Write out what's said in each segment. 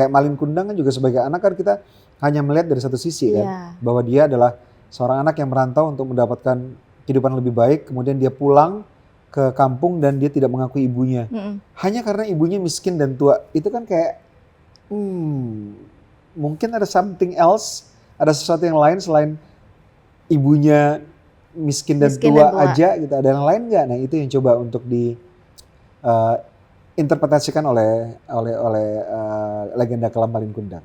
Kayak Malin Kundang kan juga sebagai anak kan kita hanya melihat dari satu sisi kan. Iya. Bahwa dia adalah seorang anak yang merantau untuk mendapatkan kehidupan lebih baik. Kemudian dia pulang ke kampung dan dia tidak mengakui ibunya. Hanya karena ibunya miskin dan tua. Itu kan kayak mungkin ada something else. Ada sesuatu yang lain selain ibunya miskin dan tua aja gitu. Ada yang lain nggak? Nah itu yang coba untuk diinterpretasikan oleh legenda kelam Malin Kundang.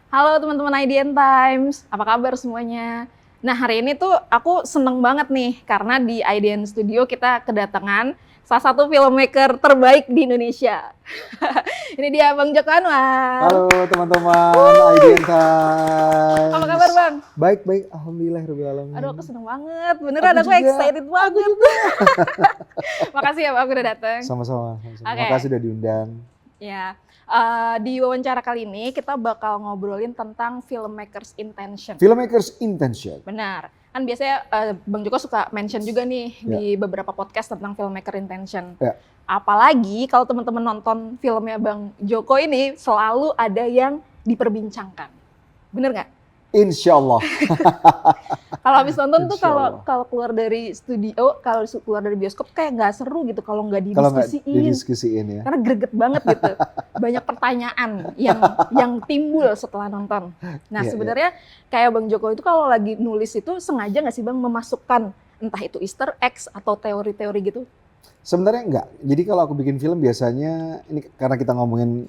Halo teman-teman IDN Times, apa kabar semuanya? Nah hari ini tuh aku seneng banget nih karena di IDN Studio kita kedatangan salah satu filmmaker terbaik di Indonesia. Ini dia Bang Joko Anwar. Halo teman-teman IDN Times. Apa kabar Bang? Baik, alhamdulillah. Aduh aku seneng banget, beneran aku excited banget. Makasih ya Bang udah datang. Sama-sama. Makasih udah diundang. Ya, di wawancara kali ini kita bakal ngobrolin tentang filmmakers intention. Filmmakers intention. Benar. Kan biasanya Bang Joko suka mention juga nih di beberapa podcast tentang filmmaker intention. Apalagi kalau teman-teman nonton filmnya Bang Joko ini selalu ada yang diperbincangkan. Bener nggak? Insya Allah. Kalau habis nonton tuh kalau keluar dari studio, kalau keluar dari bioskop kayak nggak seru gitu kalau nggak didiskusiin ya. Karena greget banget gitu. Banyak pertanyaan yang timbul setelah nonton. Nah sebenarnya kayak Bang Joko itu kalau lagi nulis itu sengaja nggak sih Bang memasukkan entah itu Easter eggs atau teori-teori gitu? Sebenarnya enggak. Jadi kalau aku bikin film biasanya ini karena kita ngomongin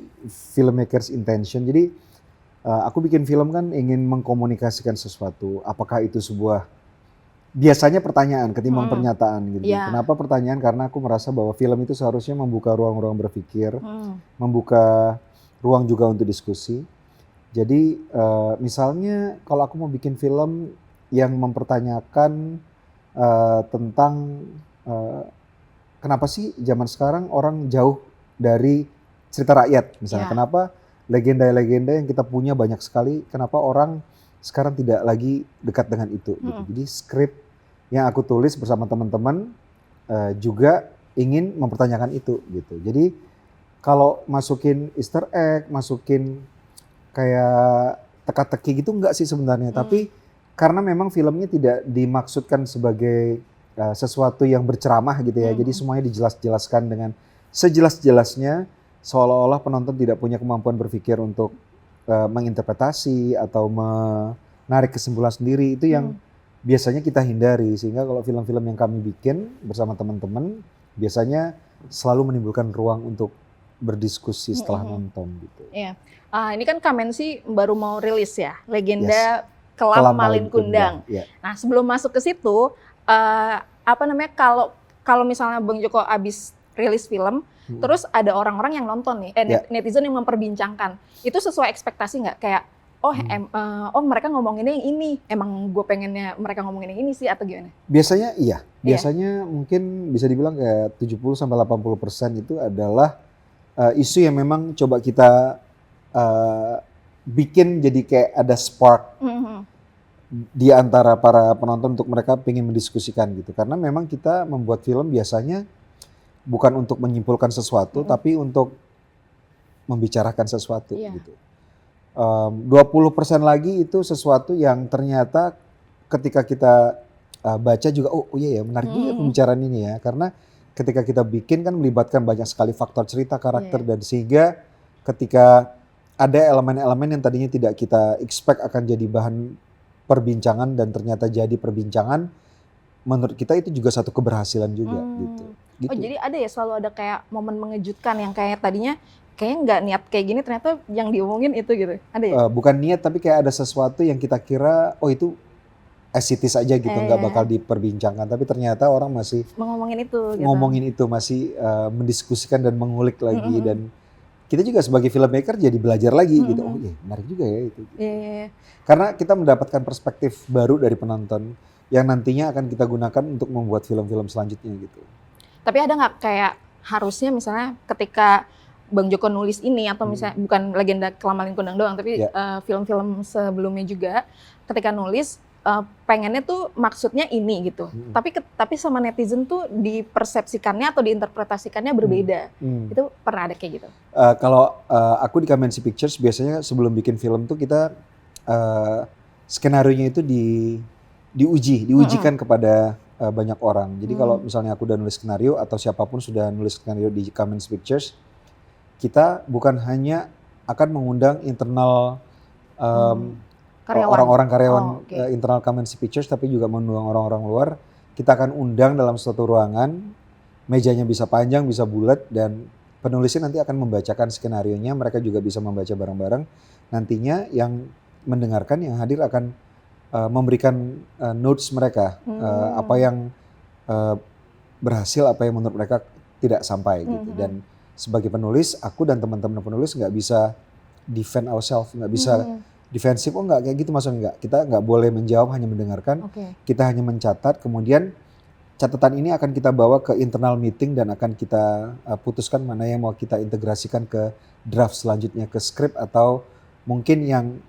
filmmakers intention. Jadi aku bikin film kan ingin mengkomunikasikan sesuatu. Apakah itu sebuah biasanya pertanyaan ketimbang pernyataan gitu. Kenapa pertanyaan? Karena aku merasa bahwa film itu seharusnya membuka ruang-ruang berpikir, membuka ruang juga untuk diskusi. Jadi misalnya kalau aku mau bikin film yang mempertanyakan tentang kenapa sih zaman sekarang orang jauh dari cerita rakyat misalnya. Kenapa legenda-legenda yang kita punya banyak sekali, kenapa orang sekarang tidak lagi dekat dengan itu gitu. Jadi skrip yang aku tulis bersama teman-teman juga ingin mempertanyakan itu gitu. Jadi kalau masukin Easter egg, masukin kayak teka-teki gitu enggak sih sebenarnya, tapi karena memang filmnya tidak dimaksudkan sebagai sesuatu yang berceramah gitu ya. Jadi semuanya dijelas-jelaskan dengan sejelas-jelasnya. Seolah-olah penonton tidak punya kemampuan berpikir untuk menginterpretasi atau menarik kesimpulan sendiri. Itu yang biasanya kita hindari. Sehingga kalau film-film yang kami bikin bersama teman-teman biasanya selalu menimbulkan ruang untuk berdiskusi setelah nonton gitu. Iya. Ini kan Kamensi baru mau rilis ya, Legenda Kelam Malin Kundang. Nah sebelum masuk ke situ, kalau misalnya Bang Joko abis rilis film, terus ada orang-orang yang nonton nih, netizen yang memperbincangkan, itu sesuai ekspektasi nggak? Kayak, mereka ngomonginnya yang ini, emang gue pengennya mereka ngomongin yang ini sih atau gimana? Biasanya iya, biasanya mungkin bisa dibilang kayak 70-80% itu adalah isu yang memang coba kita bikin jadi kayak ada spark di antara para penonton untuk mereka pengen mendiskusikan gitu. Karena memang kita membuat film biasanya bukan untuk menyimpulkan sesuatu, tapi untuk membicarakan sesuatu gitu. 20% lagi itu sesuatu yang ternyata ketika kita baca juga, oh iya ya menarik juga pembicaraan ini ya. Karena ketika kita bikin kan melibatkan banyak sekali faktor cerita, karakter, dan sehingga ketika ada elemen-elemen yang tadinya tidak kita expect akan jadi bahan perbincangan dan ternyata jadi perbincangan, menurut kita itu juga satu keberhasilan juga gitu. Oh jadi ada ya, selalu ada kayak momen mengejutkan yang kayak tadinya kayaknya nggak niat kayak gini, ternyata yang diomongin itu gitu, ada ya? Bukan niat tapi kayak ada sesuatu yang kita kira oh itu as it is aja gitu, nggak bakal diperbincangkan, tapi ternyata orang masih ngomongin itu masih mendiskusikan dan mengulik lagi. Dan kita juga sebagai filmmaker jadi belajar lagi gitu, oh iya menarik juga ya itu gitu. Karena kita mendapatkan perspektif baru dari penonton yang nantinya akan kita gunakan untuk membuat film-film selanjutnya gitu. Tapi ada nggak kayak harusnya misalnya ketika Bang Joko nulis ini atau misalnya bukan Legenda Kelamaling Kundang doang, tapi film-film sebelumnya juga ketika nulis pengennya tuh maksudnya ini gitu. Tapi sama netizen tuh dipersepsikannya atau diinterpretasikannya berbeda. Itu pernah ada kayak gitu? Kalau aku di Kamensi Pictures biasanya sebelum bikin film tuh kita skenarionya itu diujikan kepada banyak orang. Jadi kalau misalnya aku udah nulis skenario atau siapapun sudah nulis skenario di Kamensi Pictures, kita bukan hanya akan mengundang internal orang-orang karyawan internal Kamensi Pictures, tapi juga mengundang orang-orang luar. Kita akan undang dalam suatu ruangan, mejanya bisa panjang, bisa bulat, dan penulisnya nanti akan membacakan skenarionya. Mereka juga bisa membaca bareng-bareng. Nantinya yang mendengarkan, yang hadir akan memberikan notes mereka, apa yang berhasil, apa yang menurut mereka tidak sampai gitu. Dan sebagai penulis, aku dan teman-teman penulis nggak bisa defend ourselves, nggak bisa defensif. Oh nggak kayak gitu maksudnya, nggak. Kita nggak boleh menjawab, hanya mendengarkan. Kita hanya mencatat, kemudian catatan ini akan kita bawa ke internal meeting dan akan kita putuskan mana yang mau kita integrasikan ke draft selanjutnya, ke skrip, atau mungkin yang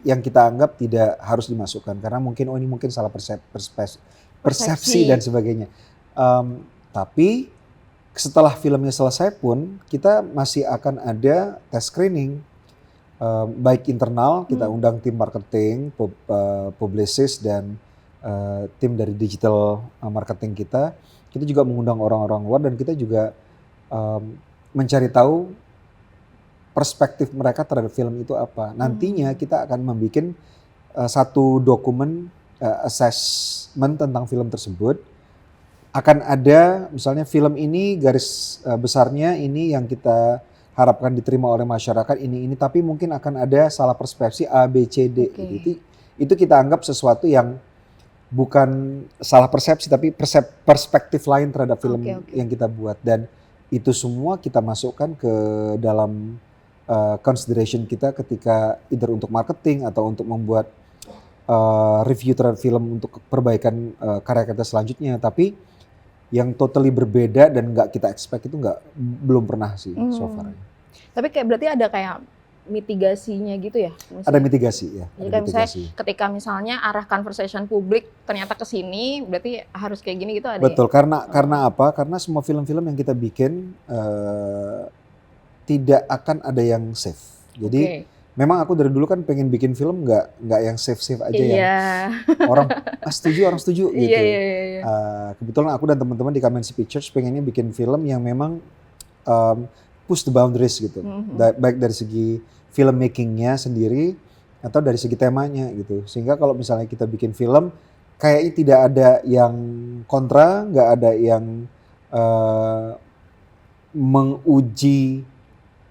yang kita anggap tidak harus dimasukkan karena mungkin ini mungkin salah persepsi dan sebagainya. Tapi setelah filmnya selesai pun kita masih akan ada tes screening, baik internal, kita undang tim marketing, publicist, dan tim dari digital marketing kita. Kita juga mengundang orang-orang luar dan kita juga mencari tahu perspektif mereka terhadap film itu apa. Nantinya kita akan membuat satu dokumen assessment tentang film tersebut. Akan ada misalnya film ini garis besarnya ini yang kita harapkan diterima oleh masyarakat ini, tapi mungkin akan ada salah persepsi A, B, C, D. Gitu. Itu kita anggap sesuatu yang bukan salah persepsi tapi perspektif lain terhadap film yang kita buat, dan itu semua kita masukkan ke dalam consideration kita ketika either untuk marketing atau untuk membuat review terhadap film untuk perbaikan karya kita selanjutnya. Tapi yang totally berbeda dan nggak kita expect itu belum pernah sih so far. Tapi kayak berarti ada kayak mitigasinya gitu ya? Misalnya, ada mitigasi ya. Jadi kan misalnya ketika misalnya arah conversation publik ternyata ke sini, berarti harus kayak gini gitu ada. Betul, ya? Karena apa? Karena semua film-film yang kita bikin tidak akan ada yang safe. Jadi memang aku dari dulu kan pengen bikin film nggak yang safe aja yang orang setuju gitu. Kebetulan aku dan teman-teman di Kamensi Pictures pengennya bikin film yang memang push the boundaries gitu, baik dari segi filmmakingnya sendiri atau dari segi temanya gitu. Sehingga kalau misalnya kita bikin film, kayaknya tidak ada yang kontra, nggak ada yang menguji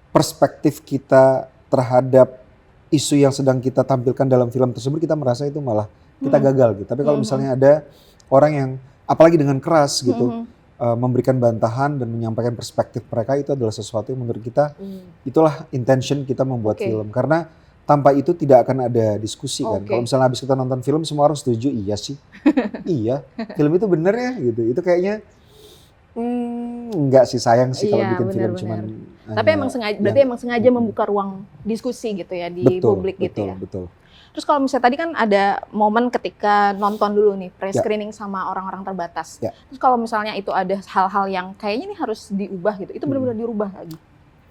perspektif kita terhadap isu yang sedang kita tampilkan dalam film tersebut. Kita merasa itu malah kita gagal gitu. Tapi kalau misalnya ada orang yang apalagi dengan keras gitu memberikan bantahan dan menyampaikan perspektif mereka, itu adalah sesuatu yang menurut kita itulah intention kita membuat film. Karena tanpa itu tidak akan ada diskusi kan. Kalau misalnya habis kita nonton film semua orang setuju, iya sih, iya film itu bener ya gitu. Itu kayaknya enggak sih, sayang sih kalau bikin film cuman. Tapi emang sengaja, berarti emang sengaja membuka ruang diskusi gitu ya di publik gitu ya. Betul. Terus kalau misalnya tadi kan ada momen ketika nonton dulu nih pre-screening sama orang-orang terbatas. Terus kalau misalnya itu ada hal-hal yang kayaknya ini harus diubah gitu, itu benar-benar dirubah lagi?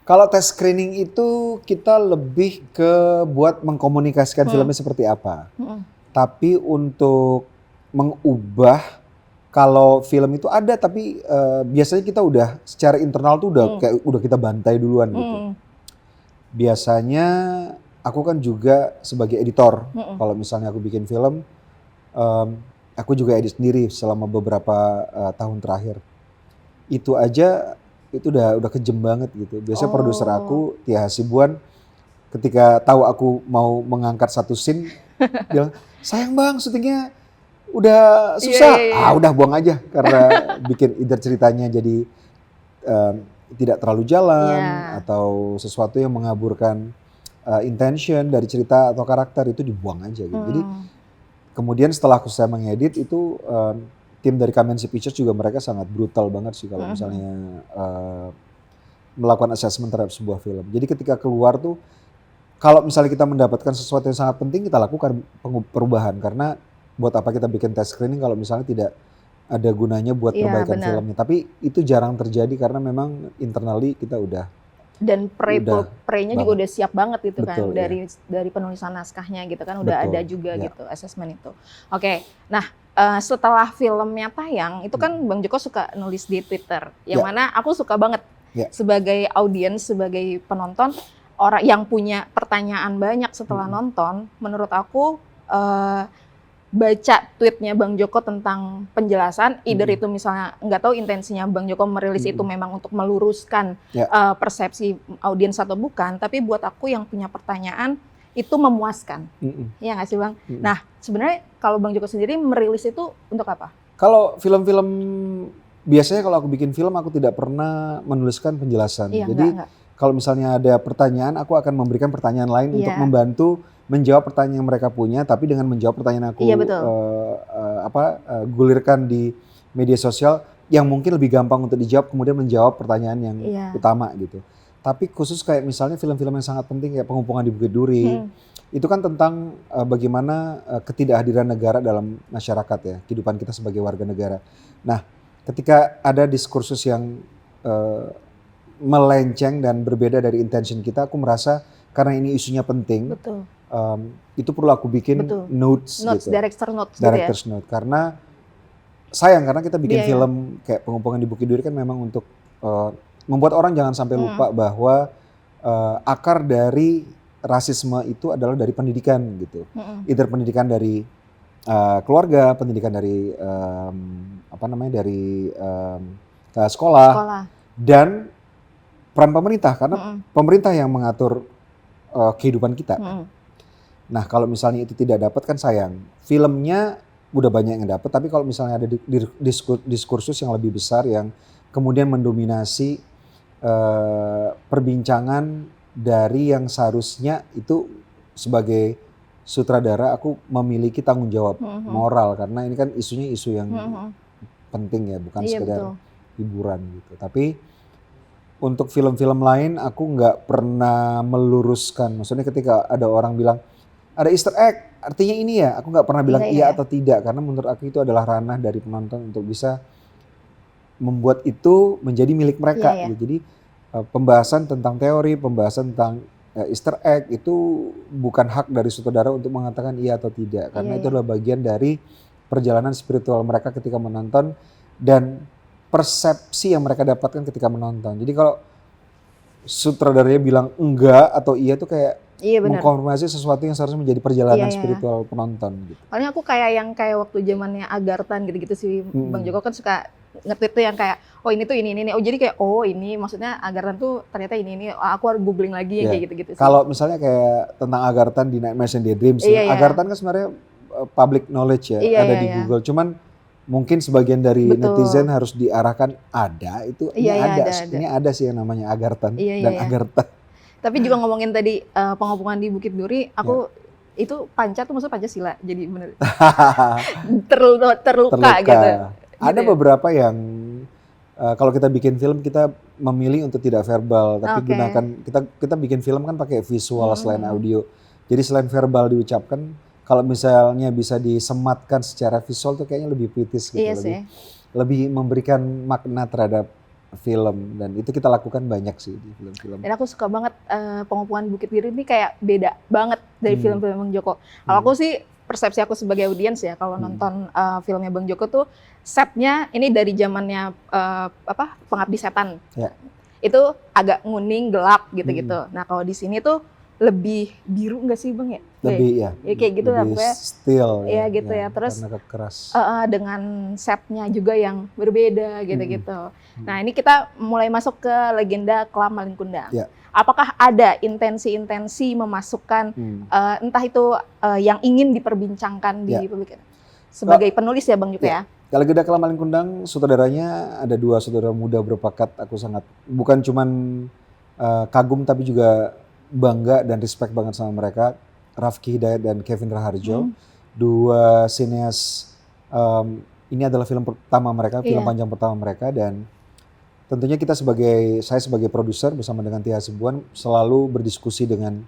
Kalau tes screening itu kita lebih ke buat mengkomunikasikan filmnya seperti apa. Tapi untuk mengubah, kalau film itu ada, tapi biasanya kita udah secara internal tuh udah kita bantai duluan gitu. Biasanya aku kan juga sebagai editor. Kalau misalnya aku bikin film, aku juga edit sendiri selama beberapa tahun terakhir. Itu aja itu udah kejem banget gitu. Biasanya produser aku Tia Hasibuan ketika tahu aku mau mengangkat satu scene bilang, "Sayang Bang, syutingnya udah susah." Udah buang aja, karena bikin either ceritanya jadi tidak terlalu jalan atau sesuatu yang mengaburkan intention dari cerita atau karakter, itu dibuang aja gitu. Jadi kemudian setelah aku selesai mengedit itu tim dari Kamensi Pictures juga mereka sangat brutal banget sih kalau misalnya melakukan assessment terhadap sebuah film. Jadi ketika keluar tuh, kalau misalnya kita mendapatkan sesuatu yang sangat penting, kita lakukan perubahan. Karena buat apa kita bikin test screening kalau misalnya tidak ada gunanya buat Iya, perbaikan benar. filmnya. Tapi itu jarang terjadi karena memang internally kita udah Dan Udah pre-nya juga banget. udah siap banget gitu kan, Betul, iya. dari penulisan naskahnya gitu kan udah ada Betul, juga ya. gitu assessment itu. Oke, nah setelah filmnya tayang itu kan Bang Joko suka nulis di Twitter, yang Ya. mana aku suka banget Ya. sebagai audiens, sebagai penonton, orang yang punya pertanyaan banyak setelah nonton, menurut aku baca tweetnya Bang Joko tentang penjelasan, either itu misalnya nggak tahu intensinya Bang Joko merilis itu memang untuk meluruskan Ya. persepsi audiens atau bukan, tapi buat aku yang punya pertanyaan itu memuaskan, ya nggak sih Bang? Nah sebenarnya kalau Bang Joko sendiri merilis itu untuk apa? Kalau film-film, biasanya kalau aku bikin film aku tidak pernah menuliskan penjelasan. Iya, Jadi enggak. kalau misalnya ada pertanyaan, aku akan memberikan pertanyaan lain untuk Iya. membantu menjawab pertanyaan yang mereka punya, tapi dengan menjawab pertanyaan aku Iya, betul. gulirkan di media sosial yang mungkin lebih gampang untuk dijawab, kemudian menjawab pertanyaan yang Iya. utama gitu. Tapi khusus kayak misalnya film-film yang sangat penting kayak Pengumpungan di Bukit Duri, itu kan tentang bagaimana ketidakhadiran negara dalam masyarakat ya, kehidupan kita sebagai warga negara. Nah, ketika ada diskursus yang melenceng dan berbeda dari intention kita, aku merasa karena ini isunya penting, Betul. itu perlu aku bikin Betul. notes gitu. Director's notes gitu ya. Director's note. Karena sayang karena kita bikin Iya, film kayak Pengumpungan di Bukit Duri kan memang untuk membuat orang jangan sampai lupa bahwa akar dari rasisme itu adalah dari pendidikan gitu. Either pendidikan dari keluarga, pendidikan dari dari sekolah, dan peran pemerintah karena pemerintah yang mengatur kehidupan kita. Nah kalau misalnya itu tidak dapat kan sayang. Filmnya udah banyak yang dapat, tapi kalau misalnya ada diskursus yang lebih besar yang kemudian mendominasi perbincangan dari yang seharusnya itu sebagai sutradara aku memiliki tanggung jawab moral karena ini kan isunya isu yang penting ya, bukan sekedar hiburan gitu. Tapi untuk film-film lain aku nggak pernah meluruskan. Maksudnya ketika ada orang bilang ada Easter egg, artinya ini ya, aku nggak pernah bilang iya atau tidak karena menurut aku itu adalah ranah dari penonton untuk bisa membuat itu menjadi milik mereka. Gitu. Jadi pembahasan tentang teori, pembahasan tentang Easter egg itu bukan hak dari sutradara untuk mengatakan iya atau tidak karena itu adalah bagian dari perjalanan spiritual mereka ketika menonton dan persepsi yang mereka dapatkan ketika menonton. Jadi kalau sutradaranya bilang enggak atau iya itu kayak mengkonfirmasi sesuatu yang seharusnya menjadi perjalanan spiritual penonton gitu. Paling aku kayak waktu zamannya Agarthan gitu-gitu sih, Bang Joko kan suka nge-tweet tuh yang kayak oh ini tuh ini. Oh jadi kayak oh ini maksudnya Agarthan tuh ternyata ini. Aku harus googling lagi yang kayak gitu-gitu sih. Kalau misalnya kayak tentang Agarthan di Nightmares and Daydreams, Agarthan kan sebenarnya public knowledge ya, ada di Google. Cuman mungkin sebagian dari netizen harus diarahkan ada itu ini ada. Ini ada sih yang namanya Agarthan dan Agartha. Tapi juga ngomongin tadi Pengumpungan di Bukit Duri, aku itu Panca tuh maksudnya Pancasila, jadi bener terluka gitu. Ada beberapa yang kalau kita bikin film kita memilih untuk tidak verbal, tapi gunakan kita bikin film kan pakai visual selain audio. Jadi selain verbal diucapkan, kalau misalnya bisa disematkan secara visual tuh kayaknya lebih puitis gitu, lebih memberikan makna terhadap film dan itu kita lakukan banyak sih di film-film. Dan aku suka banget Pengumpungan Bukit Duri ini kayak beda banget dari film-film Bang Joko. Kalau aku sih persepsi aku sebagai audiens ya kalau nonton filmnya Bang Joko tuh setnya ini dari zamannya Pengabdi Setan. Itu agak nguning gelap gitu-gitu. Nah kalau di sini tuh lebih biru nggak sih Bang ya? Lebih ya. Kayak gitu lah pokoknya. Still ya gitu ya. Terus karena keras. Dengan setnya juga yang berbeda gitu-gitu. Nah ini kita mulai masuk ke legenda Kelam Malin Kundang. Apakah ada intensi-intensi memasukkan entah itu yang ingin diperbincangkan di publik sebagai penulis ya Bang Joko ya? Kalau Legenda Kelam Malin Kundang sutradaranya ada dua sutradara muda berbakat. Aku sangat bukan cuman kagum tapi juga bangga dan respect banget sama mereka, Rafki Hidayat dan Kevin Raharjo, dua sineas ini adalah film pertama mereka, film Iya. panjang pertama mereka, dan tentunya saya sebagai produser bersama dengan Tia Hasibuan selalu berdiskusi dengan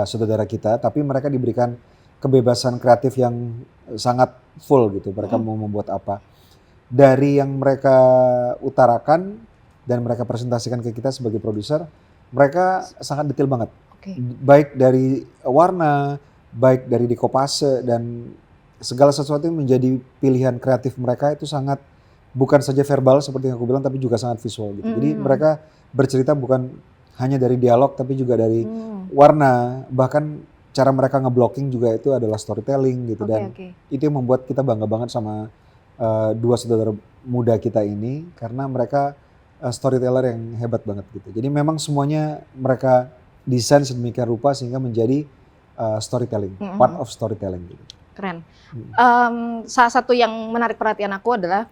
saudara kita, tapi mereka diberikan kebebasan kreatif yang sangat full gitu. Mereka mau membuat apa. Dari yang mereka utarakan dan mereka presentasikan ke kita sebagai produser, mereka sangat detail banget. Oke. Baik dari warna, baik dari dekopase, dan segala sesuatu yang menjadi pilihan kreatif mereka itu sangat bukan saja verbal seperti yang aku bilang, tapi juga sangat visual gitu. Jadi mereka bercerita bukan hanya dari dialog, tapi juga dari warna, bahkan cara mereka ngeblocking juga itu adalah storytelling gitu. Dan itu yang membuat kita bangga banget sama dua saudara muda kita ini, karena mereka storyteller yang hebat banget gitu. Jadi memang semuanya mereka desain sedemikian rupa sehingga menjadi storytelling, part of storytelling gitu. Keren. Salah satu yang menarik perhatian aku adalah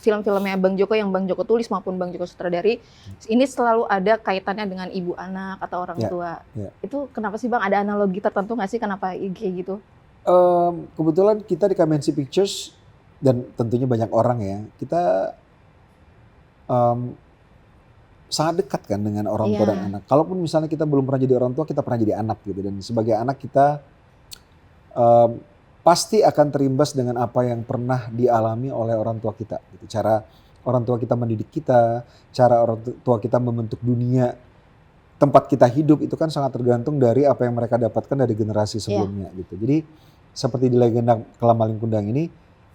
film-filmnya Bang Joko yang Bang Joko tulis maupun Bang Joko sutradari, ini selalu ada kaitannya dengan ibu anak atau orang tua. Itu kenapa sih Bang? Ada analogi tertentu nggak sih kenapa kayak gitu? Kebetulan kita di Kamensi Pictures dan tentunya banyak orang ya, kita sangat dekat kan dengan orang tua dan anak. Kalaupun misalnya kita belum pernah jadi orang tua, kita pernah jadi anak gitu. Dan sebagai anak kita pasti akan terimbas dengan apa yang pernah dialami oleh orang tua kita. Gitu. Cara orang tua kita mendidik kita, cara orang tua kita membentuk dunia tempat kita hidup itu kan sangat tergantung dari apa yang mereka dapatkan dari generasi sebelumnya gitu. Jadi seperti di Legenda Kelam Malin Kundang ini,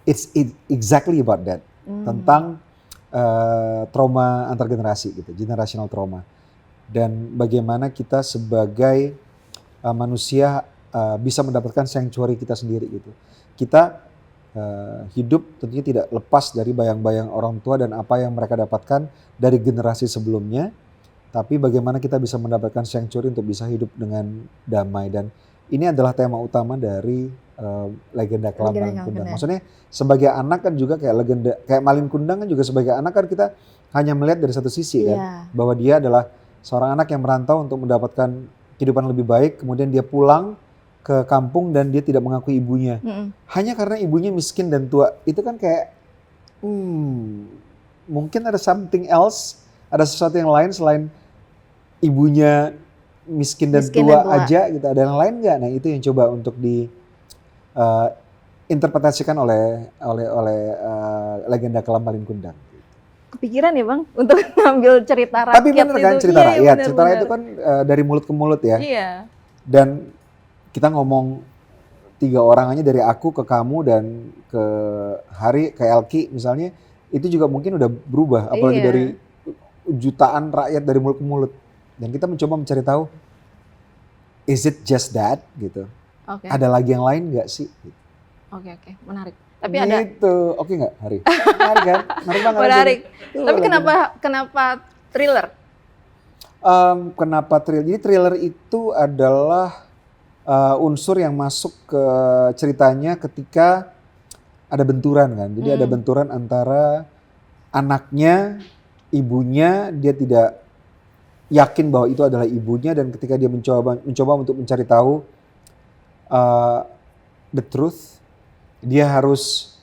it's exactly about that. Tentang trauma antar generasi gitu, generational trauma. Dan bagaimana kita sebagai manusia bisa mendapatkan sanctuary kita sendiri gitu. Kita hidup tentunya tidak lepas dari bayang-bayang orang tua dan apa yang mereka dapatkan dari generasi sebelumnya. Tapi bagaimana kita bisa mendapatkan sanctuary untuk bisa hidup dengan damai. Dan ini adalah tema utama dari Legenda Kelam Malin Kundang. Maksudnya sebagai anak kan juga kayak Malin Kundang kan juga sebagai anak kan kita hanya melihat dari satu sisi kan. Bahwa dia adalah seorang anak yang merantau untuk mendapatkan kehidupan lebih baik. Kemudian dia pulang ke kampung dan dia tidak mengakui ibunya. Hanya karena ibunya miskin dan tua. Itu kan kayak mungkin ada something else, ada sesuatu yang lain selain ibunya miskin dan tua aja gitu. Ada yang lain nggak? Nah itu yang coba untuk diinterpretasikan oleh Legenda Kelam Malin Kundang. Kepikiran ya Bang untuk ngambil cerita rakyat. Tapi bener kan cerita rakyat. Cerita rakyat itu kan dari mulut ke mulut ya. Iya. Dan kita ngomong 3 orang aja, dari aku ke kamu dan ke Hari, ke Elki misalnya, itu juga mungkin udah berubah. Apalagi dari jutaan rakyat dari mulut ke mulut. Dan kita mencoba mencari tahu, is it just that gitu? Ada lagi yang lain nggak sih? Oke, menarik. Tapi ada. Gitu, oke nggak Hari? Menarik kan? Menarik. Tapi kenapa thriller? Kenapa thriller? Jadi thriller itu adalah unsur yang masuk ke ceritanya ketika ada benturan kan. Jadi ada benturan antara anaknya, ibunya, dia tidak yakin bahwa itu adalah ibunya, dan ketika dia mencoba untuk mencari tahu the truth, dia harus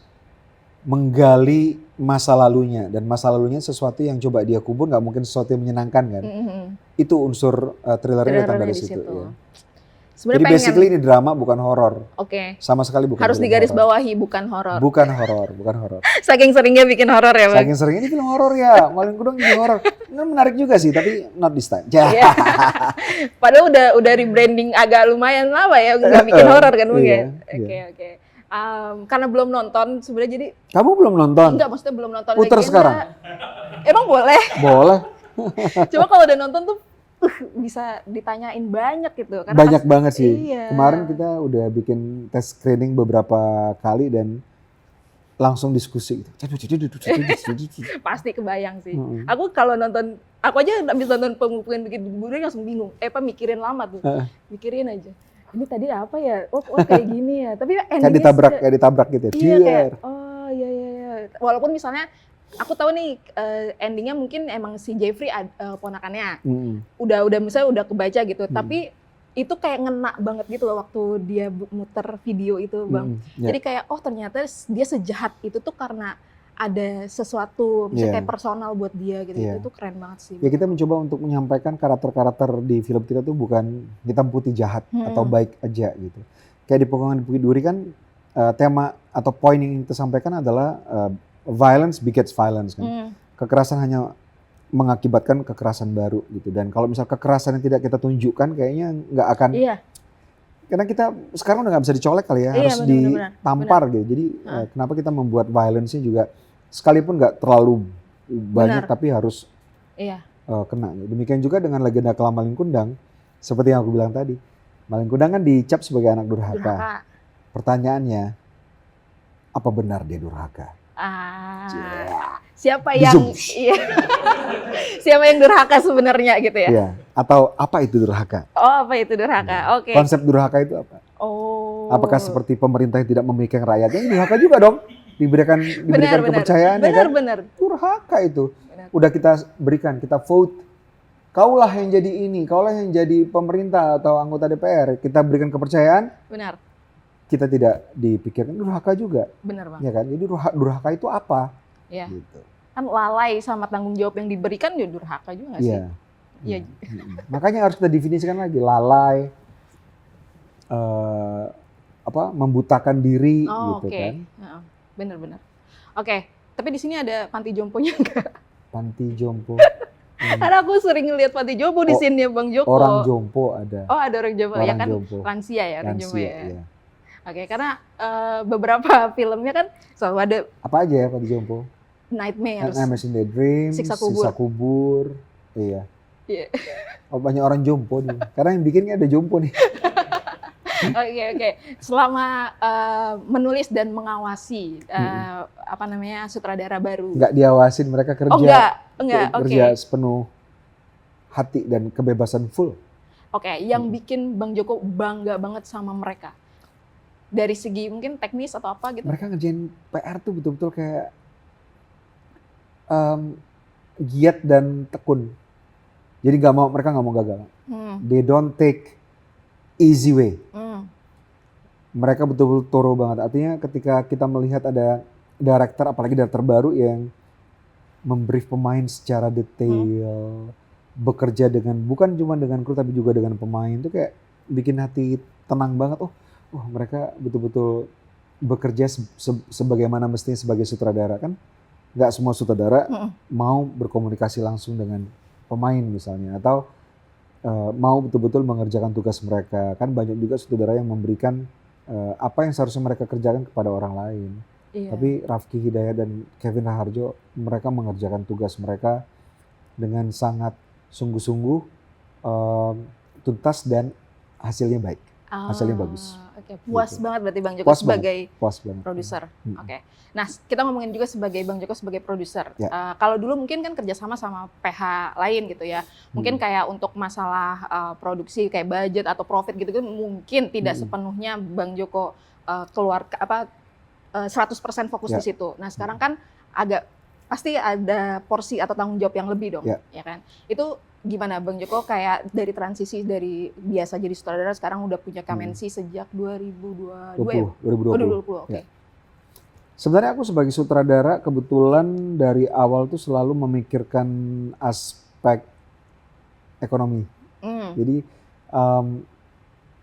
menggali masa lalunya, dan masa lalunya sesuatu yang coba dia kubur, nggak mungkin sesuatu yang menyenangkan kan. Itu unsur thrillernya datang dari situ. Ya. Jadi basically ini drama bukan horor. Sama sekali bukan. Harus digarisbawahi bukan horor. Bukan horor. Saking seringnya bikin horor ya Bang. Saking seringnya ini film horor ya. Malin Kundang jadi horor. Ini menarik juga sih, tapi not this time. Padahal udah rebranding agak lumayan lama ya, nggak bikin horor kan Bang ya. Oke. Karena belum nonton sebenarnya, jadi. Kamu belum nonton? Enggak, maksudnya belum nonton. Puter sekarang? Emang boleh? Boleh. Cuma kalau udah nonton tuh bisa ditanyain banyak gitu. Karena banyak banget sih. Iya. Kemarin kita udah bikin tes screening beberapa kali dan langsung diskusi. Pasti kebayang sih. Aku kalau nonton, aku aja habis nonton Pemupukan Bukit Duri langsung bingung. Mikirin lama tuh. Mikirin aja. Ini tadi apa ya? Oh kayak gini ya. Tapi endingnya kayak ditabrak gitu ya. Iya kayak, iya. Walaupun misalnya aku tahu nih endingnya mungkin emang si Jeffrey ponakannya. Udah misalnya udah kebaca gitu. Tapi itu kayak ngena banget gitu loh waktu dia muter video itu Bang. Ya. Jadi kayak oh ternyata dia sejahat itu tuh karena ada sesuatu misalnya kayak personal buat dia gitu. Itu keren banget sih. Ya kita mencoba untuk menyampaikan karakter-karakter di film kita tuh bukan hitam putih jahat atau baik aja gitu. Kayak di Pegunungan Bukit Duri kan tema atau poin yang kita sampaikan adalah violence begets violence kan. Kekerasan hanya mengakibatkan kekerasan baru gitu. Dan kalau misal kekerasan yang tidak kita tunjukkan kayaknya nggak akan. Karena kita sekarang udah nggak bisa dicolek kali ya, harus ditampar gitu. Jadi kenapa kita membuat violence-nya juga sekalipun nggak terlalu banyak tapi harus kena. Demikian juga dengan legenda Kelam Malin Kundang, seperti yang aku bilang tadi. Malin Kundang kan dicap sebagai anak durhaka. Pertanyaannya, apa benar dia durhaka? Siapa yang siapa yang durhaka sebenarnya gitu ya? Iya. Atau apa itu durhaka? Oh, apa itu durhaka? Oke. Konsep durhaka itu apa? Oh. Apakah seperti pemerintah yang tidak memikirkan rakyatnya? Durhaka juga dong. Diberikan kepercayaan ya kan? Benar. Durhaka itu. Udah kita berikan, kita vote. Kaulah yang jadi ini, kaulah yang jadi pemerintah atau anggota DPR. Kita berikan kepercayaan. Benar. Kita tidak dipikirkan durhaka juga. Benar Bang. Ya kan? Jadi durhaka itu apa? Iya. Gitu. Kan lalai sama tanggung jawab yang diberikan ya durhaka juga nggak sih? Iya. Makanya harus kita definisikan lagi lalai, membutakan diri gitu kan. Benar. Oke, tapi di sini ada panti jomponya nggak? Panti jompo. Karena aku sering ngeliat panti jompo di sini ya Bang Joko. Orang jompo ada. Oh ada orang jompo, ya kan jompo. Lansia ya orang jompo ya. Iya. Oke, karena beberapa filmnya kan selalu ada. Apa aja ya panti jompo? Nightmares. Nightmares in the Dream, Siksa kubur. Iya. Oh, banyak orang jompo nih. Karena yang bikinnya ada jompo nih. Oke. Selama menulis dan mengawasi sutradara baru. Nggak diawasin, mereka kerja. Oh enggak. Kerja sepenuh hati dan kebebasan full. Oke, yang bikin Bang Joko bangga banget sama mereka. Dari segi mungkin teknis atau apa gitu. Mereka ngerjain PR tuh betul-betul kayak giat dan tekun. Jadi mereka nggak mau gagal. They don't take easy way. Mereka betul-betul thorough banget. Artinya ketika kita melihat ada director, apalagi director baru yang membrief pemain secara detail, bekerja bukan cuma dengan kru tapi juga dengan pemain, itu kayak bikin hati tenang banget. Oh mereka betul-betul bekerja sebagaimana mestinya sebagai sutradara kan. Nggak semua sutradara mau berkomunikasi langsung dengan pemain misalnya, atau mau betul-betul mengerjakan tugas mereka. Kan banyak juga sutradara yang memberikan apa yang seharusnya mereka kerjakan kepada orang lain. Iya. Tapi Rafki Hidayat dan Kevin Raharjo, mereka mengerjakan tugas mereka dengan sangat sungguh-sungguh, tuntas dan hasilnya baik. Hasilnya bagus. Oke. Puas gitu. Banget berarti Bang Joko sebagai produser. Oke. Nah, kita ngomongin juga sebagai Bang Joko sebagai produser. Kalau dulu mungkin kan kerjasama sama PH lain gitu ya. Mungkin kayak untuk masalah produksi kayak budget atau profit gitu mungkin tidak sepenuhnya Bang Joko keluar 100% fokus di situ. Nah, sekarang kan pasti ada porsi atau tanggung jawab yang lebih dong, ya kan? Itu gimana Bang Joko kayak dari transisi dari biasa jadi sutradara sekarang udah punya Kamensi sejak 2022 ya? 2020. Oke. Sebenarnya aku sebagai sutradara kebetulan dari awal tuh selalu memikirkan aspek ekonomi. Jadi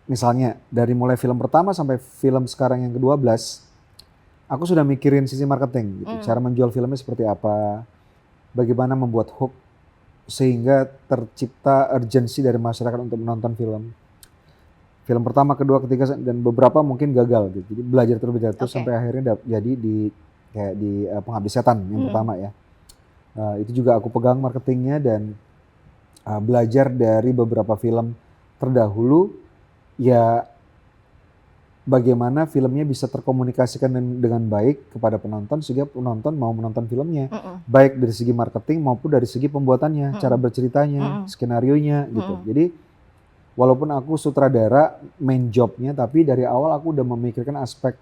misalnya dari mulai film pertama sampai film sekarang yang ke-12, aku sudah mikirin sisi marketing gitu. Cara menjual filmnya seperti apa, bagaimana membuat hook sehingga tercipta urgensi dari masyarakat untuk menonton film. Film pertama, kedua, ketiga, dan beberapa mungkin gagal gitu. Jadi belajar terus sampai akhirnya jadi di Pengabdi Setan yang pertama ya. Itu juga aku pegang marketingnya dan belajar dari beberapa film terdahulu ya, bagaimana filmnya bisa terkomunikasikan dengan baik kepada penonton sehingga penonton mau menonton filmnya. Baik dari segi marketing maupun dari segi pembuatannya, cara berceritanya, skenarionya gitu. Jadi walaupun aku sutradara main jobnya, tapi dari awal aku udah memikirkan aspek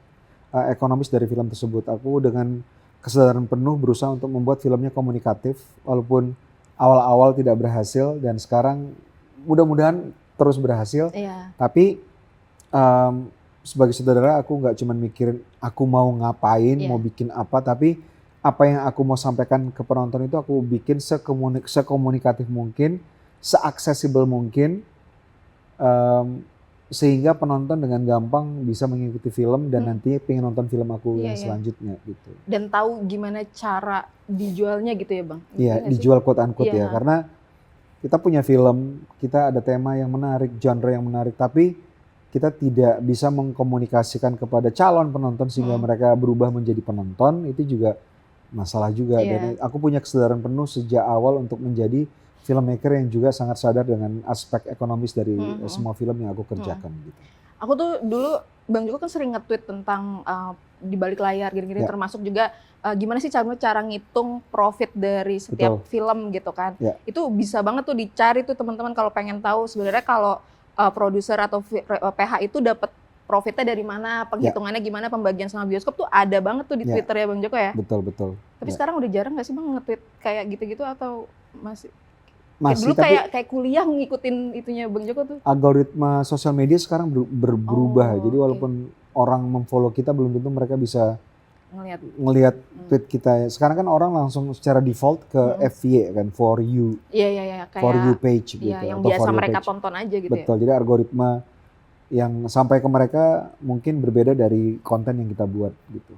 ekonomis dari film tersebut. Aku dengan kesadaran penuh berusaha untuk membuat filmnya komunikatif walaupun awal-awal tidak berhasil, dan sekarang mudah-mudahan terus berhasil. Iya. Tapi sebagai saudara aku nggak cuma mikirin aku mau ngapain, Iya. mau bikin apa, tapi apa yang aku mau sampaikan ke penonton itu aku bikin sekomunikatif mungkin, seaksesibel mungkin, sehingga penonton dengan gampang bisa mengikuti film dan nanti pengen nonton film aku Iya, yang iya. selanjutnya gitu. Dan tahu gimana cara dijualnya gitu ya Bang? Iya, nggak sih? dijual quote unquote Iya. ya, karena kita punya film, kita ada tema yang menarik, genre yang menarik, tapi kita tidak bisa mengkomunikasikan kepada calon penonton sehingga mereka berubah menjadi penonton, itu juga masalah juga. Iya. Dan aku punya kesadaran penuh sejak awal untuk menjadi filmmaker yang juga sangat sadar dengan aspek ekonomis dari semua film yang aku kerjakan gitu. Aku tuh dulu Bang Joko kan sering nge-tweet tentang di balik layar gini-gini, Ya. termasuk juga gimana sih cara ngitung profit dari setiap Betul. film gitu kan. Ya. Itu bisa banget tuh dicari tuh teman-teman kalau pengen tahu sebenarnya kalau produser atau PH itu dapat profitnya dari mana, penghitungannya gimana, pembagian sama bioskop tuh ada banget tuh di Ya. Twitter ya Bang Joko ya. Betul. Tapi Ya. sekarang udah jarang nggak sih Bang nge-tweet kayak gitu-gitu atau masih? Masih, Dulu tapi kayak kuliah ngikutin itunya Bang Joko tuh. algoritma sosial media sekarang berubah. Oh, Jadi oke. walaupun orang memfollow kita belum tentu mereka bisa Ngelihat. tweet kita. Sekarang kan orang langsung secara default ke FYP kan, for you Iya kayak for you page gitu. iya, yang atau biasa for you mereka page. tonton aja gitu Betul. Jadi algoritma yang sampai ke mereka mungkin berbeda dari konten yang kita buat gitu.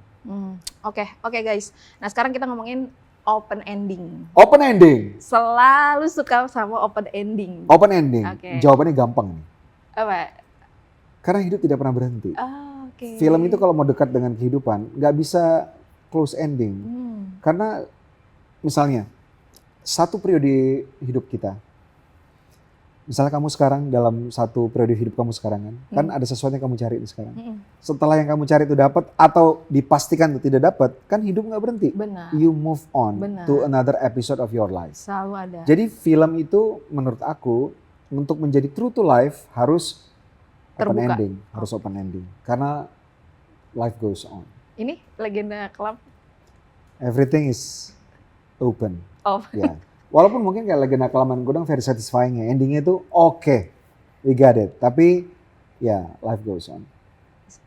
Oke guys. Nah sekarang kita ngomongin open ending. Open ending. Selalu suka sama open ending. Open ending. Oke. Jawabannya gampang nih. Apa? Karena hidup tidak pernah berhenti. Oke. Film itu kalau mau dekat dengan kehidupan nggak bisa close ending. Karena misalnya satu periode hidup kita, misalnya kamu sekarang dalam satu periode hidup kamu sekarang kan ada sesuatu yang kamu cari sekarang. Setelah yang kamu cari itu dapat atau dipastikan itu tidak dapat, kan hidup nggak berhenti. Benar. You move on Benar. to another episode of your life. Selalu ada. Jadi film itu menurut aku untuk menjadi true to life harus open Terbuka. ending, harus open ending. Karena life goes on. Ini legenda kelam. Everything is open. Oh. Ya. Walaupun mungkin kayak legenda kelamaan Gudang very satisfying ya. Endingnya itu oke, we got it. Tapi ya life goes on.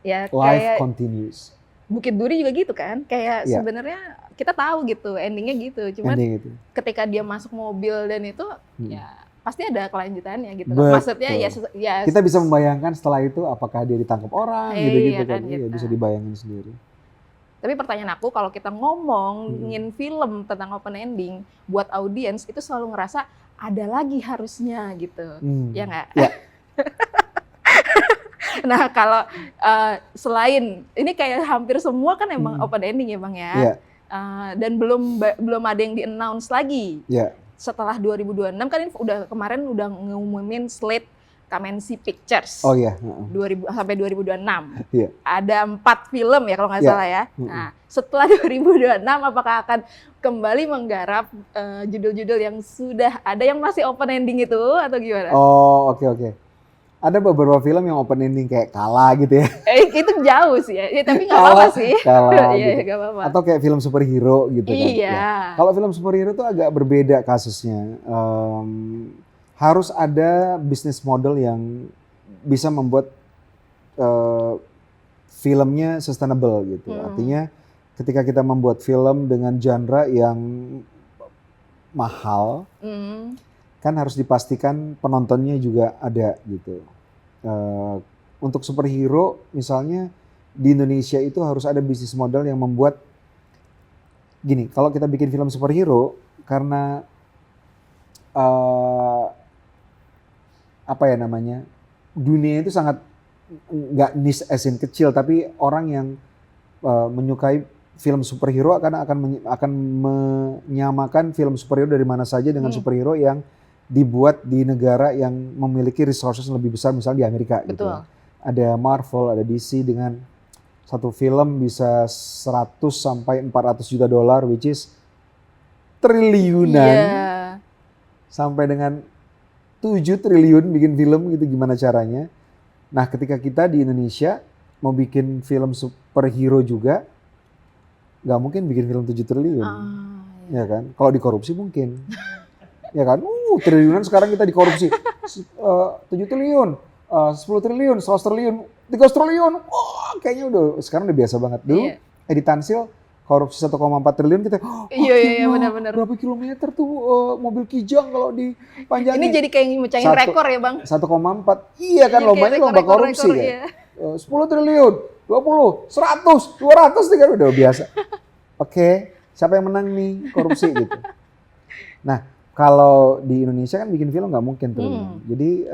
Ya Life kayak continues. Bukit Duri juga gitu kan. Kayak Iya. sebenarnya kita tahu gitu endingnya gitu. Cuman Ending itu. ketika dia masuk mobil dan itu ya pasti ada kelanjutannya gitu. Betul. Maksudnya ya Kita bisa membayangkan setelah itu apakah dia ditangkap orang gitu-gitu Iya kan. kan, Iya, gitu. bisa dibayangin sendiri. Tapi pertanyaan aku kalau kita ngomongin film tentang open ending buat audiens itu selalu ngerasa ada lagi harusnya gitu. Ya nggak? Ya. Nah kalau selain ini kayak hampir semua kan emang open ending ya Bang ya. Iya. Dan belum ada yang di-announce lagi. Iya. Setelah 2026 kan ini kemarin udah ngumumin slate Kamensi Pictures. Oh iya. sampai 2026. Iya. Ada 4 film ya kalau nggak Iya. salah ya. Nah, setelah 2026 apakah akan kembali menggarap judul-judul yang sudah ada yang masih open ending itu atau gimana? Oh, oke. Ada beberapa film yang open ending kayak Kala gitu ya. Itu jauh sih ya. Tapi nggak apa-apa sih. Kala Iya, gitu. nggak apa-apa. Atau kayak film superhero gitu kan. Iya. Ya. Kalau film superhero tuh agak berbeda kasusnya. Harus ada bisnis model yang bisa membuat filmnya sustainable gitu. Artinya ketika kita membuat film dengan genre yang mahal, kan harus dipastikan penontonnya juga ada gitu. Untuk superhero misalnya di Indonesia itu harus ada bisnis model yang membuat gini, kalau kita bikin film superhero karena apa ya namanya, dunia itu sangat nggak niche as in kecil, tapi orang yang menyukai film superhero akan menyamakan film superhero dari mana saja dengan superhero yang dibuat di negara yang memiliki resources lebih besar, misalnya di Amerika. Betul. Gitu. Ada Marvel, ada DC dengan satu film bisa 100 sampai 400 juta dolar, which is triliunan. Iya. Sampai dengan 7 triliun bikin film gitu, gimana caranya. Nah ketika kita di Indonesia mau bikin film superhero juga, nggak mungkin bikin film 7 triliun. Ya kan? Kalau dikorupsi mungkin. Ya kan? Triliunan sekarang kita dikorupsi. 7 triliun, 10 triliun, 100 triliun, 300 triliun. Wah, kayaknya sekarang udah biasa banget. Dulu Iya. Edi Tansil korupsi 1,4 triliun kita, Iya, gila, benar-benar. berapa kilometer tuh mobil Kijang kalau dipanjangin. Ini jadi kayak mecahin rekor ya Bang? 1,4. Iya kan, Iya, lombanya kayak lomba korupsi rekor-rekor, ya. iya. 10 triliun, 20, 100, 200 nih kan udah biasa. Oke, siapa yang menang nih korupsi gitu. Nah, kalau di Indonesia kan bikin film nggak mungkin tuh. Jadi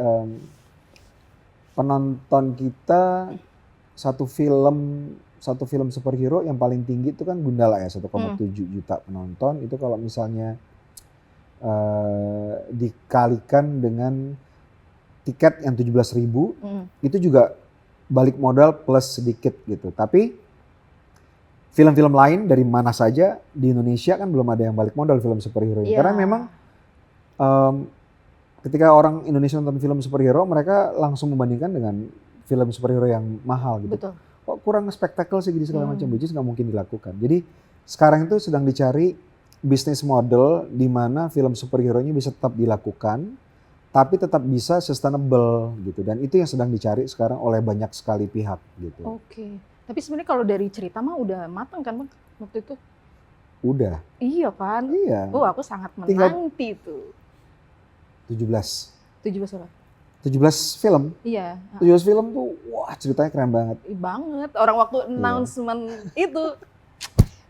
penonton kita satu film superhero yang paling tinggi itu kan Gundala ya, 1,7 juta penonton. Itu kalau misalnya dikalikan dengan tiket yang 17.000, itu juga balik modal plus sedikit gitu. Tapi film-film lain dari mana saja di Indonesia kan belum ada yang balik modal film superhero. Iya. Karena memang ketika orang Indonesia nonton film superhero, mereka langsung membandingkan dengan film superhero yang mahal gitu. Betul. Kok kurang spektakel sih gitu segala macam, which is nggak mungkin dilakukan. Jadi sekarang itu sedang dicari bisnis model di mana film superhero-nya bisa tetap dilakukan, tapi tetap bisa sustainable gitu. Dan itu yang sedang dicari sekarang oleh banyak sekali pihak gitu. Oke. Tapi sebenarnya kalau dari cerita mah udah matang kan Bang waktu itu? Udah. Iya kan? Iya. Aku sangat menanti tuh. 17 apa? 17 film. Iya. 17 film tuh wah ceritanya keren banget. Banget. Orang waktu announcement itu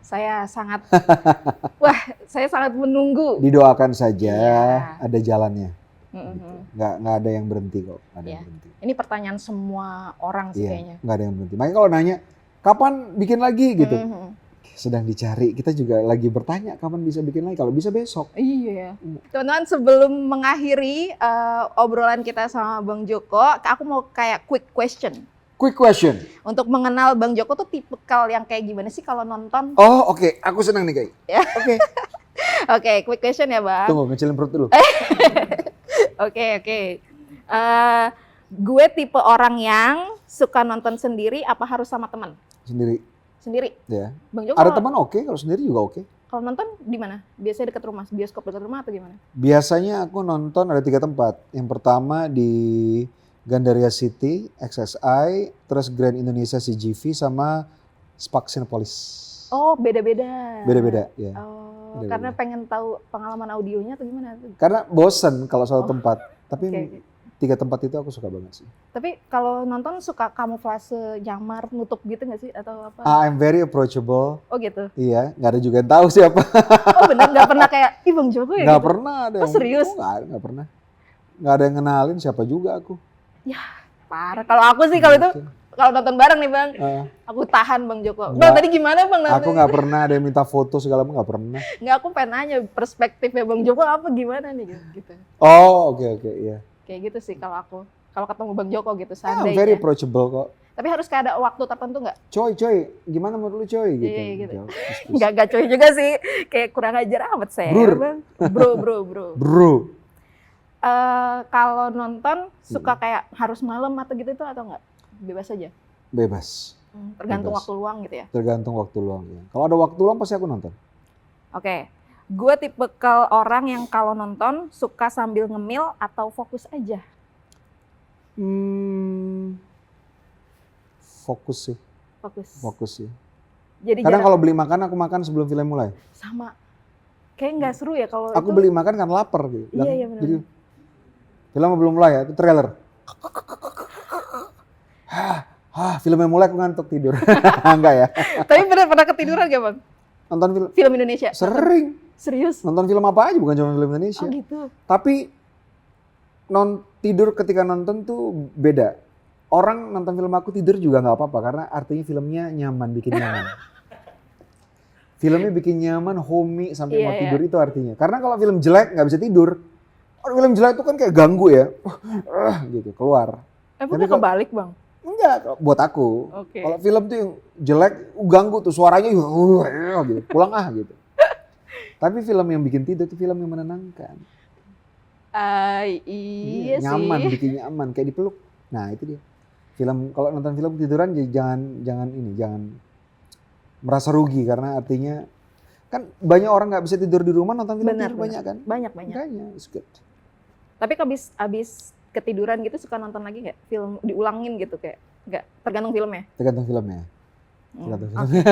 saya sangat menunggu. Didoakan saja Iya. ada jalannya. Gitu. Nggak ada yang berhenti kok. Nggak ada yang berhenti. Ini pertanyaan semua orang sih kayaknya. Nggak ada yang berhenti. Makanya kalau nanya kapan bikin lagi gitu, sedang dicari. Kita juga lagi bertanya kapan bisa bikin lagi. Kalau bisa besok. Iya. Teman-teman, sebelum mengakhiri obrolan kita sama Bang Joko, aku mau kayak quick question. Quick question. Untuk mengenal Bang Joko tuh tipikal yang kayak gimana sih kalau nonton? Oh oke. Aku senang nih Kay. Oke. Oke, quick question ya Bang. Tunggu, ngecilin perut dulu. Oke. Gue tipe orang yang suka nonton sendiri apa harus sama teman? Sendiri. Sendiri. Ya. Bang Joko Ada teman oke, kalau sendiri juga oke. kalau nonton di mana? Biasanya dekat rumah, bioskop dekat rumah atau gimana? Biasanya aku nonton ada 3 tempat. Yang pertama di Gandaria City, XSI, terus Grand Indonesia CGV sama Spark Cinepolis. Oh, beda-beda. Beda-beda, ya. Oh, Beda-beda. karena pengen tahu pengalaman audionya atau gimana? Karena bosen kalau satu tempat. Tapi Oke. 3 tempat itu aku suka banget sih. Tapi kalau nonton suka kamuflase, nyamar, nutup gitu nggak sih atau apa? I'm very approachable. Oh gitu. Iya, nggak ada juga yang tahu siapa. Oh bener, nggak pernah kayak, ih Bang Joko ya Nggak gitu? pernah ada. Oh, serius? Nggak pernah. Nggak ada yang kenalin siapa juga aku. Parah. Kalau aku sih kalau itu, kalau nonton bareng nih Bang, aku tahan Bang Joko. Bang Nggak. tadi gimana Bang? Aku nggak pernah ada yang minta foto segala macam, nggak pernah. Nggak, aku pengen nanya perspektifnya Bang Joko apa gimana nih gitu. Oh oke, iya. Kayak gitu sih kalau aku. Kalau ketemu Bang Joko gitu I'm seandainya. very approachable kok. Tapi harus kayak ada waktu tertentu nggak? Coy, gimana menurut lu coy? Gitu. Iya, gitu. Jawab, terus. Nggak coy juga sih. Kayak kurang ajar amat saya. Brur. Bang. Bro. Bro, Kalau nonton suka kayak harus malam atau gitu itu atau enggak? Bebas aja. bebas. Tergantung Bebas. waktu luang gitu ya. Tergantung waktu luang ya. Kalau ada waktu luang pasti aku nonton. Oke. Gue tipikal orang yang kalau nonton suka sambil ngemil atau fokus aja. Fokus sih, Fokus. sih. Jadi Kadang jarang kalau beli makan aku makan sebelum film mulai. sama. Kayak nggak seru ya kalau Aku itu. beli makan kan lapar gitu. Iya, benar. Jadi film belum mulai ya, itu trailer. Filmnya mulai aku ngantuk tidur. Enggak ya. Tapi pernah ketiduran gak Bang? Nonton film Film Indonesia? sering. Serius? Nonton film apa aja, bukan cuma film Indonesia. Oh gitu. Tapi tidur ketika nonton tuh beda. Orang nonton film aku tidur juga nggak apa-apa karena artinya filmnya nyaman, bikin nyaman. Filmnya bikin nyaman, homey sampai mau tidur itu artinya. Karena kalau film jelek nggak bisa tidur. Film jelek itu kan kayak ganggu ya, gitu keluar. Bukan kebalik Bang? Enggak, buat aku. Oke. Kalau film tuh yang jelek ganggu tuh suaranya gitu, pulang gitu. Tapi film yang bikin tidur itu film yang menenangkan. Iya nyaman, sih. bikin nyaman kayak dipeluk. Nah itu dia. Film kalau nonton film tiduran jangan merasa rugi karena artinya kan banyak orang nggak bisa tidur di rumah nonton film tidur banyak kan. Banyak. Makanya it's good. Tapi abis ketiduran gitu suka nonton lagi nggak film diulangin gitu kayak nggak tergantung filmnya. Tergantung filmnya. Hmm. Tergantung Oke. filmnya.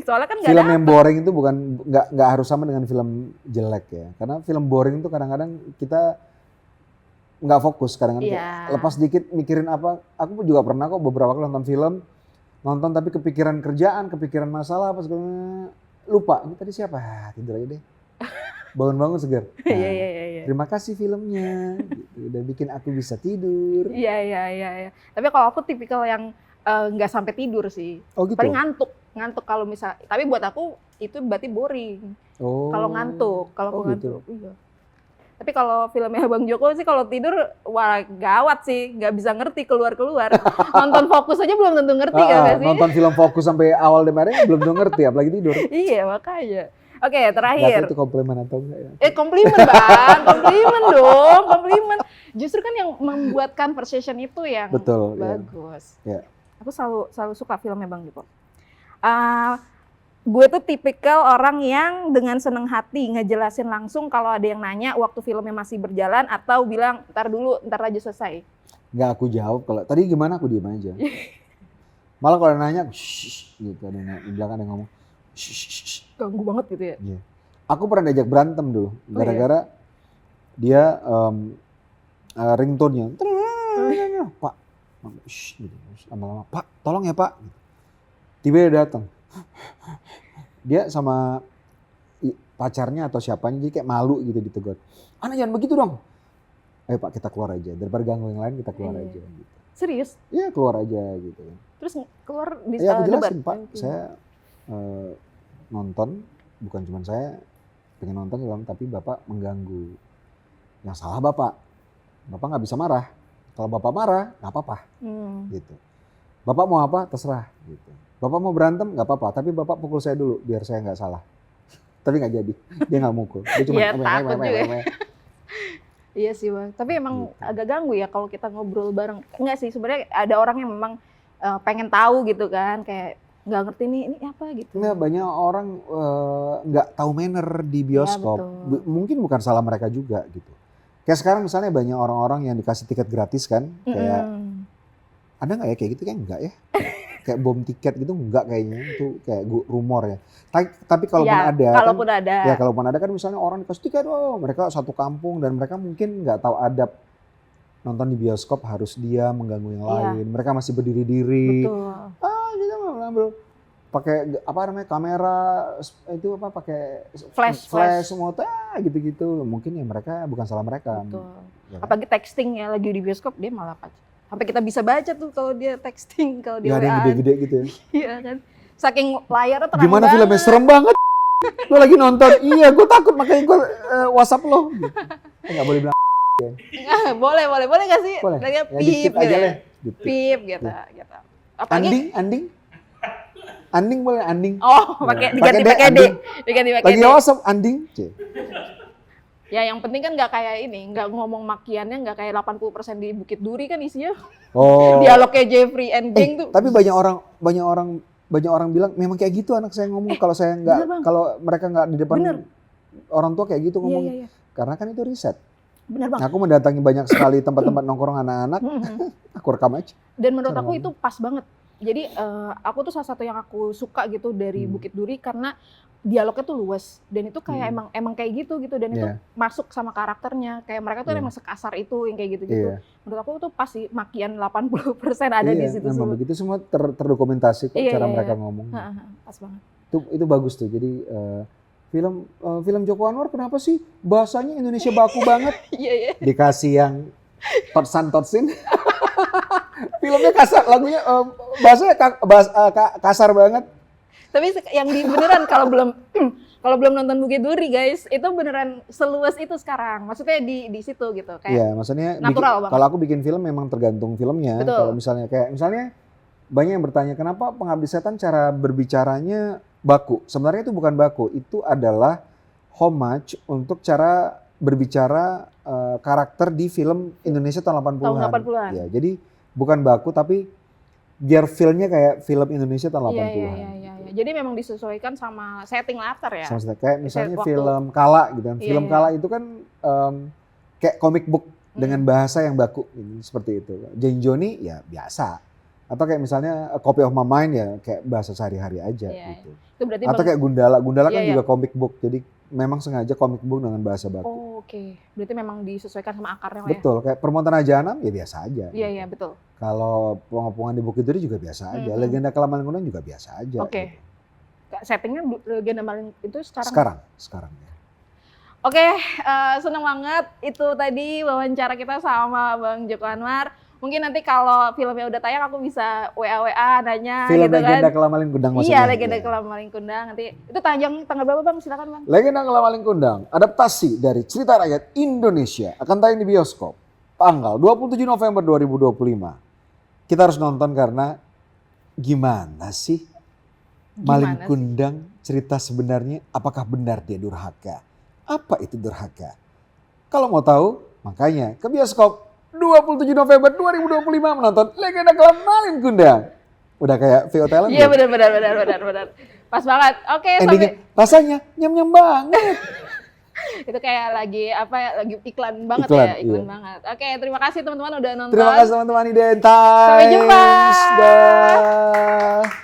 Soalnya kan nggak Film ada. yang boring itu bukan nggak harus sama dengan film jelek ya. Karena film boring itu kadang-kadang kita nggak fokus kadang-kadang Iya. kayak lepas dikit mikirin apa. Aku juga pernah kok beberapa kali nonton film, nonton tapi kepikiran kerjaan, kepikiran masalah apa segala, lupa. Ini tadi siapa? Tidur aja deh. Bangun-bangun segar. Nah, Iya iya iya. Iya. terima kasih filmnya. Gitu. Udah bikin aku bisa tidur. Iya iya iya. Iya. Tapi kalau aku tipikal yang nggak sampai tidur sih. Oh gitu. Paling ngantuk kalau misal. Tapi buat aku itu berarti boring. Oh. Kalau ngantuk, kalau aku Oh, gitu. ngantuk. Iya. Tapi kalau filmnya Bang Joko sih kalau tidur wah gawat sih, nggak bisa ngerti keluar-keluar. Nonton Fokus aja belum tentu ngerti kan nggak sih? Nonton film fokus sampai awal dan belum tuh ngerti, apalagi tidur. Iya makanya. Oke Nggak tahu terakhir. itu komplimen atau enggak ya. Komplimen Bang, komplimen dong, komplimen. Justru kan yang membuat conversation itu yang Betul. Ya. bagus. Ya. Aku selalu suka filmnya Bang Joko. Gue tuh tipikal orang yang dengan seneng hati ngejelasin langsung kalau ada yang nanya waktu filmnya masih berjalan atau bilang ntar dulu, ntar aja selesai. Nggak aku jawab kalau tadi gimana aku diem aja. Malah kalau nanya, shh, gitu ada yang di belakang ada yang ngomong, shh. Ganggu banget gitu ya. Iya. Aku pernah diajak berantem dulu, iya? gara-gara dia ringtone-nya, Pak, shh, gitu. Lama-lama, Pak, tolong ya Pak. Tiba dia datang, dia sama pacarnya atau siapanya jadi kayak malu gitu ditegur. Ana jangan begitu dong. Ayo Pak kita keluar aja, daripada ganggu yang lain kita keluar Iya. aja. Gitu. Serius? Iya keluar aja gitu. Terus keluar di Ya aku debat? jelasin Pak, saya nonton, bukan cuma saya pengen nonton film, tapi Bapak mengganggu. Yang salah Bapak nggak bisa marah. Kalau Bapak marah, nggak apa-apa, gitu. Bapak mau apa, terserah, gitu. Bapak mau berantem, nggak apa-apa, tapi Bapak pukul saya dulu, biar saya nggak salah. Tapi nggak jadi, dia nggak mukul. Dia cuma Iya, takut juga. Iya sih Bang, tapi emang Gitu. agak ganggu ya kalau kita ngobrol bareng. Enggak sih, sebenarnya ada orang yang memang pengen tahu gitu kan, kayak nggak ngerti nih ini apa gitu. Nggak, banyak orang nggak tahu manner di bioskop. betul. Mungkin bukan salah mereka juga gitu. Kayak sekarang misalnya banyak orang-orang yang dikasih tiket gratis kan, kayak ada nggak ya kayak gitu? Kayak enggak ya. Kayak bom tiket gitu enggak kayaknya, itu kayak rumor ya. Tapi kalaupun Ya, ada, kalaupun ada. ya kalaupun ada kan misalnya orang dikasih tiket, oh mereka satu kampung dan mereka mungkin nggak tahu adab nonton di bioskop harus dia mengganggu yang Iya. lain. Mereka masih berdiri-diri. Betul. Gitu ngambil pakai apa namanya kamera itu apa pakai flash moto gitu-gitu. Mungkin ya mereka bukan salah mereka. Betul. Ya kan? Apalagi texting ya lagi di bioskop dia malah sampai kita bisa baca tuh kalau dia texting, kalau dia Nggak ada yang WA-an. gede-gede gitu ya. Iya kan. Saking layarnya terang Gimana banget. filmnya serem banget. Gue lagi nonton, iya gue takut makanya gue WhatsApp lo. Gitu. Nggak boleh bilang. boleh nggak sih? Boleh. Tanya Ya, pip dikit gitu aja ya. lah. Gitu. Pip gitu. Apalagi Anding boleh anding. oh, diganti Pakai D, pakai D. anding. Diganti pakai Lagi D. WhatsApp anding. C. Ya yang penting kan nggak kayak ini, nggak ngomong makiannya nggak kayak 80% di Bukit Duri kan isinya. Oh. Dialognya Jeffrey and Jeng tuh. Tapi banyak orang bilang memang kayak gitu anak saya ngomong kalau saya bener, Bang. nggak kalau mereka nggak di depan Bener. orang tua kayak gitu Iya, ngomong. iya, iya. Karena kan itu riset. Bener Bang. Aku mendatangi banyak sekali tempat-tempat nongkrong anak-anak, aku rekam aja. Dan menurut Seru aku banget. itu pas banget. Jadi aku tuh salah satu yang aku suka gitu dari Bukit Duri karena dialognya tuh luas dan itu kayak emang kayak gitu dan itu Iya. masuk sama karakternya. Kayak mereka tuh Iya. emang sekasar itu yang kayak gitu-gitu. Iya. Menurut aku tuh pas sih makian 80% ada di situ memang semua. begitu semua terdokumentasi kok Iya, cara iya, mereka iya. ngomong. Pas banget. Itu bagus tuh. Jadi film Joko Anwar kenapa sih bahasanya Indonesia baku banget? Iya, iya. Dikasih yang totsin. Filmnya kasar, lagunya bahasanya kasar banget. Tapi yang di beneran kalau belum nonton Bukit Duri guys, itu beneran seluas itu sekarang. Maksudnya di situ gitu kayak Iya, maksudnya natural banget. kalau aku bikin film memang tergantung filmnya. Betul. Kalau misalnya banyak yang bertanya kenapa Pengabdi Setan cara berbicaranya baku. Sebenarnya itu bukan baku, itu adalah homage untuk cara berbicara karakter di film Indonesia tahun 80-an. Tahun 80-an. Ya, jadi bukan baku tapi biar feel-nya kayak film Indonesia tahun 80-an. Iya. Jadi memang disesuaikan sama setting latar ya. Sama kayak misalnya waktu. film Kala gitu kan. Iya, Film iya. Kala itu kan kayak comic book dengan bahasa yang baku seperti itu. Jane Johnny ya biasa. Atau kayak misalnya A Copy of My Mind ya kayak bahasa sehari-hari aja Iya, gitu. Itu berarti Atau kayak Gundala. Gundala kan Iya, iya. juga comic book. Jadi memang sengaja comic book dengan bahasa baku. Oh, oke. Berarti memang disesuaikan sama akarnya lah ya. Betul, kayak Permontan Raja Anam ya biasa aja. Iya, gitu. iya, betul. Kalau Pengepungan di Bukit Duri juga biasa aja. Mhm. Legenda Kelaman Kuning juga biasa aja. Oke. gitu. Settingnya Legenda Maling itu Sekarang ya. Oke, seneng banget itu tadi wawancara kita sama Bang Joko Anwar. Mungkin nanti kalau filmnya udah tayang aku bisa WA nanya Film gitu Legenda kan. Kelamaling Kundang Iya, maksudnya. Legenda Iya. Kelamaling Kundang nanti. Itu tayang tanggal berapa Bang? Silakan Bang. Legenda Kelamaling Kundang, adaptasi dari cerita rakyat Indonesia akan tayang di bioskop tanggal 27 November 2025. Kita harus nonton karena gimana sih Maling Gimana sih? Kundang cerita sebenarnya apakah benar dia durhaka? Apa itu durhaka? Kalau mau tahu, makanya ke bioskop 27 November 2025 menonton Legenda Kelamaling Kundang. Udah kayak VO Talent. Iya, belum? benar. Pas banget. Oke, Endingnya rasanya nyam-nyam banget. itu kayak lagi iklan banget Iklan, ya, iklan iya. banget. Oke, terima kasih teman-teman udah nonton. Terima kasih teman-teman Identitas. Sampai jumpa. Dah.